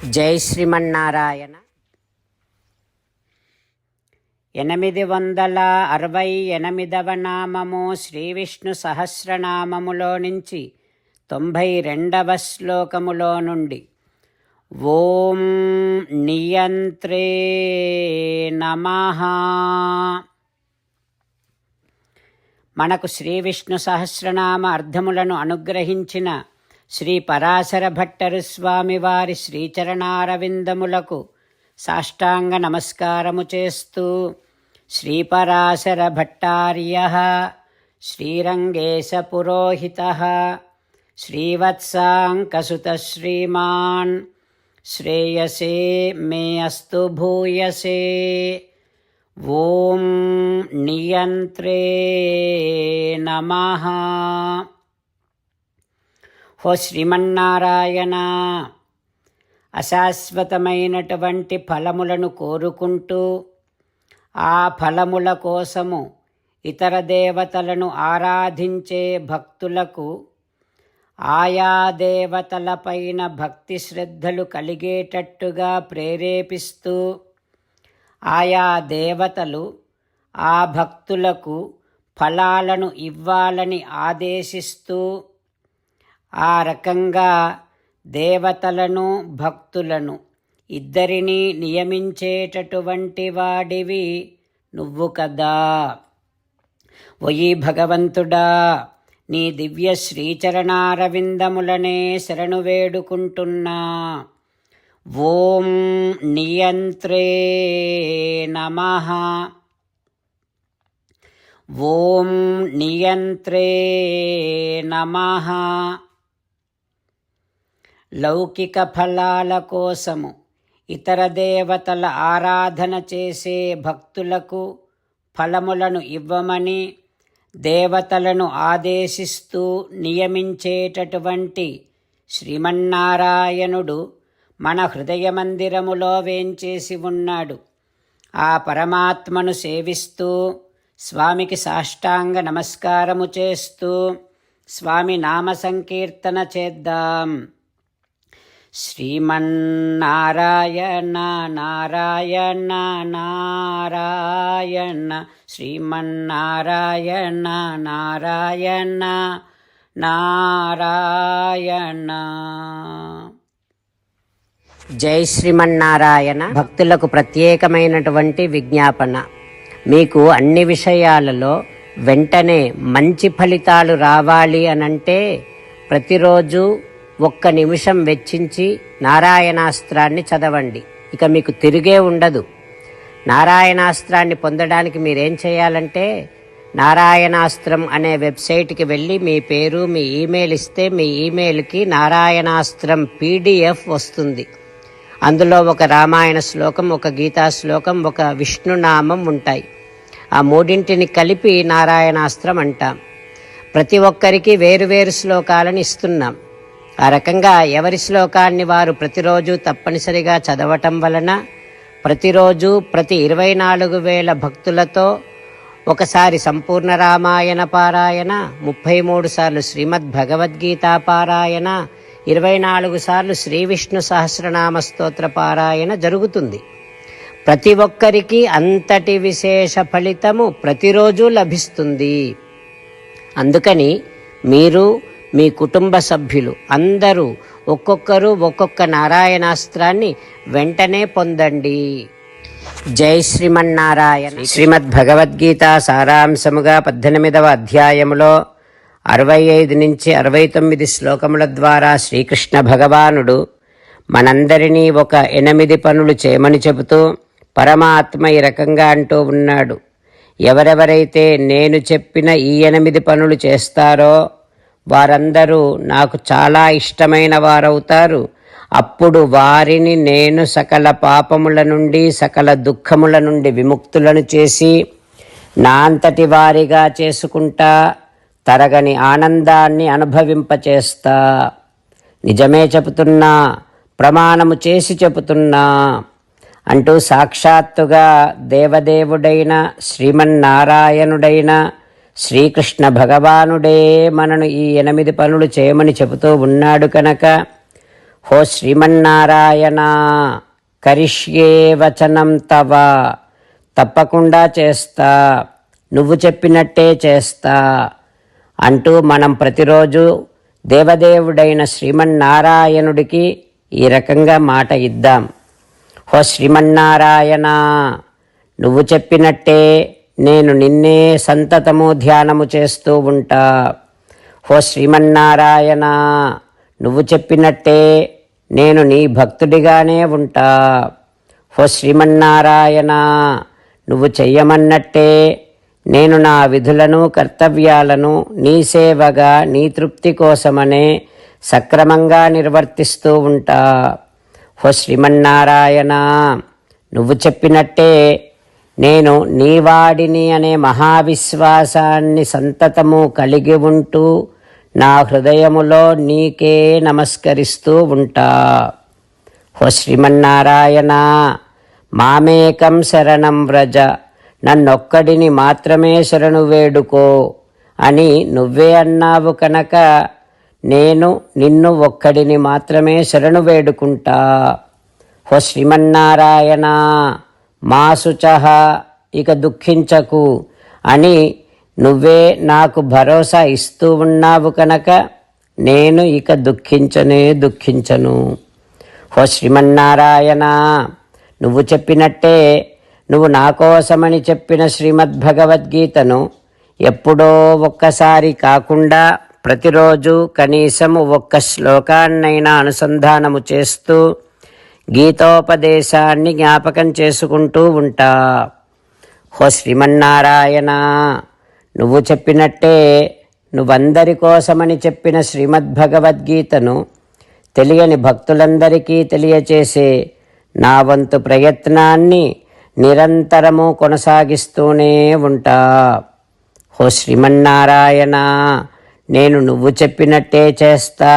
జై శ్రీమన్నారాయణ. 868వ నామము శ్రీ విష్ణు సహస్రనామములో నుంచి 92వ శ్లోకములో నుండి ఓం నియంత్రే నమః. మనకు శ్రీ విష్ణు సహస్రనామ అర్థములను అనుగ్రహించిన శ్రీ పరాశర భట్టరు స్వామి వారి శ్రీచరణారవిందములకు సాష్టాంగ నమస్కారము చేస్తూ శ్రీ పరాశర భట్టార్యః శ్రీరంగేశ పురోహితః శ్రీవత్సాంకసుత శ్రీమాన్ శ్రేయసే మే అస్తు భూయసే. ఓం నియంత్రే నమః. హో శ్రీమన్నారాయణ, అశాశ్వతమైనటువంటి ఫలములను కోరుకుంటూ ఆ ఫలముల కోసము ఇతర దేవతలను ఆరాధించే భక్తులకు ఆయా దేవతలపైన భక్తి శ్రద్ధలు కలిగేటట్టుగా ప్రేరేపిస్తూ ఆయా దేవతలు ఆ భక్తులకు ఫలాలను ఇవ్వాలని ఆదేశిస్తూ ఆ రకంగా దేవతలను భక్తులను ఇద్దరినీ నియమించేటటువంటి వాడివి నువ్వు కదా. ఓయి భగవంతుడా, నీ దివ్య శ్రీచరణారవిందములనే శరణు వేడుకుంటున్నా. ఓం నియంత్రే నమః. ఓం నియంత్రే నమః. లౌకిక ఫలాల కోసము ఇతర దేవతల ఆరాధన చేసే భక్తులకు ఫలములను ఇవ్వమని దేవతలను ఆదేశిస్తూ నియమించేటటువంటి శ్రీమన్నారాయణుడు మన హృదయ మందిరములో వేంచేసి ఉన్నాడు. ఆ పరమాత్మను సేవిస్తూ స్వామికి సాష్టాంగ నమస్కారము చేస్తూ స్వామి నామ సంకీర్తన చేద్దాం. శ్రీమన్నారాయణ నారాయణ నారాయణ, శ్రీమన్నారాయణ నారాయణ నారాయణ. జై శ్రీమన్నారాయణ. భక్తులకు ప్రత్యేకమైనటువంటి విజ్ఞాపన. మీకు అన్ని విషయాలలో వెంటనే మంచి ఫలితాలు రావాలి అనంటే ప్రతిరోజు 1 నిమిషం వెచ్చించి నారాయణాస్త్రాన్ని చదవండి. ఇక మీకు తిరిగే ఉండదు. నారాయణాస్త్రాన్ని పొందడానికి మీరేం చేయాలంటే నారాయణాస్త్రం అనే వెబ్సైట్కి వెళ్ళి మీ పేరు మీ ఈమెయిల్ ఇస్తే మీ ఈమెయిల్కి నారాయణాస్త్రం PDF వస్తుంది. అందులో ఒక రామాయణ శ్లోకం, ఒక గీతా శ్లోకం, ఒక విష్ణునామం ఉంటాయి. ఆ మూడింటిని కలిపి నారాయణాస్త్రం అంటాం. ప్రతి ఒక్కరికి వేరువేరు శ్లోకాలను ఇస్తున్నాం. ఆ రకంగా ఎవరి శ్లోకాన్ని వారు ప్రతిరోజు తప్పనిసరిగా చదవటం వలన ప్రతిరోజు ప్రతి 24,000 భక్తులతో ఒకసారి సంపూర్ణ రామాయణ పారాయణ, 33 సార్లు శ్రీమద్ భగవద్గీత పారాయణ, 24 సార్లు శ్రీ విష్ణు సహస్రనామ స్తోత్ర పారాయణ జరుగుతుంది. ప్రతి ఒక్కరికి అంతటి విశేష ఫలితము ప్రతిరోజు లభిస్తుంది. అందుకని మీరు మీ కుటుంబ సభ్యులు అందరూ ఒక్కొక్కరు ఒక్కొక్క నారాయణాస్త్రాన్ని వెంటనే పొందండి. జై శ్రీమన్నారాయణ. శ్రీమద్ భగవద్గీత సారాంశముగా 18వ అధ్యాయములో 65 నుంచి 69 శ్లోకముల ద్వారా శ్రీకృష్ణ భగవానుడు మనందరినీ ఒక 8 పనులు చేయమని చెబుతూ పరమాత్మ ఈ రకంగా అంటూ ఉన్నాడు. ఎవరెవరైతే నేను చెప్పిన ఈ 8 పనులు చేస్తారో వారందరూ నాకు చాలా ఇష్టమైన వారవుతారు. అప్పుడు వారిని నేను సకల పాపముల నుండి సకల దుఃఖముల నుండి విముక్తులను చేసి నా అంతటి వారిగా చేసుకుంటా, తరగని ఆనందాన్ని అనుభవింపచేస్తా. నిజమే చెబుతున్నా, ప్రమాణము చేసి చెబుతున్నా అంటూ సాక్షాత్తుగా దేవదేవుడైన శ్రీమన్నారాయణుడైన శ్రీకృష్ణ భగవానుడే మనను ఈ 8 పనులు చేయమని చెబుతూ ఉన్నాడు కనుక హో శ్రీమన్నారాయణ, కరిష్యే వచనం తవ, తప్పకుండా చేస్తా, నువ్వు చెప్పినట్టే చేస్తా అంటూ మనం ప్రతిరోజు దేవదేవుడైన శ్రీమన్నారాయణుడికి ఈ రకంగా మాట ఇద్దాం. హో శ్రీమన్నారాయణ, నువ్వు చెప్పినట్టే నేను నిన్నే సంతతము ధ్యానము చేస్తూ ఉంటా. హో శ్రీమన్నారాయణ, నువ్వు చెప్పినట్టే నేను నీ భక్తుడిగానే ఉంటా. హో శ్రీమన్నారాయణ, నువ్వు చెయ్యమన్నట్టే నేను నా విధులను కర్తవ్యాలను నీ సేవగా నీ తృప్తి కోసమనే సక్రమంగా నిర్వర్తిస్తూ ఉంటా. హో శ్రీమన్నారాయణ, నువ్వు చెప్పినట్టే నేను నీవాడిని అనే మహావిశ్వాసాన్ని సంతతము కలిగి ఉంటూ నా హృదయములో నీకే నమస్కరిస్తూ ఉంటా. హో శ్రీమన్నారాయణ, మామేకం శరణం వ్రజ, నన్నొక్కడిని మాత్రమే శరణు వేడుకో అని నువ్వే అన్నావు కనుక నేను నిన్ను ఒక్కడిని మాత్రమే శరణు వేడుకుంటా. హో శ్రీమన్నారాయణ, మా శుచః, ఇక దుఃఖించకు అని నువ్వే నాకు భరోసా ఇస్తూ ఉన్నావు కనుక నేను ఇక దుఃఖించను. హో శ్రీమన్నారాయణ, నువ్వు చెప్పినట్టే నువ్వు నా కోసమని చెప్పిన శ్రీమద్భగవద్గీతను ఎప్పుడో ఒక్కసారి కాకుండా ప్రతిరోజు కనీసం ఒక్క శ్లోకాన్నైనా అనుసంధానము చేస్తూ గీతోపదేశాన్ని జ్ఞాపకం చేసుకుంటూ ఉంటా. హో శ్రీమన్నారాయణ, నువ్వు చెప్పినట్టే నువ్వందరి కోసమని చెప్పిన శ్రీమద్భగవద్గీతను తెలియని భక్తులందరికీ తెలియచేసే నా వంతు ప్రయత్నాన్ని నిరంతరము కొనసాగిస్తూనే ఉంటా. హో శ్రీమన్నారాయణ, నేను నువ్వు చెప్పినట్టే చేస్తా,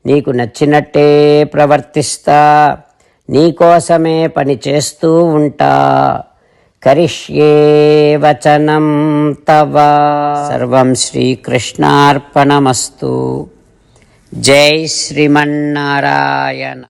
నీకు నచ్చినట్టే ప్రవర్తిస్తా, నీకోసమే పని చేస్తూ ఉంటా. కరిష్యే వచనం తవ. సర్వం శ్రీకృష్ణార్పణమస్తు. జై శ్రీమన్నారాయణ.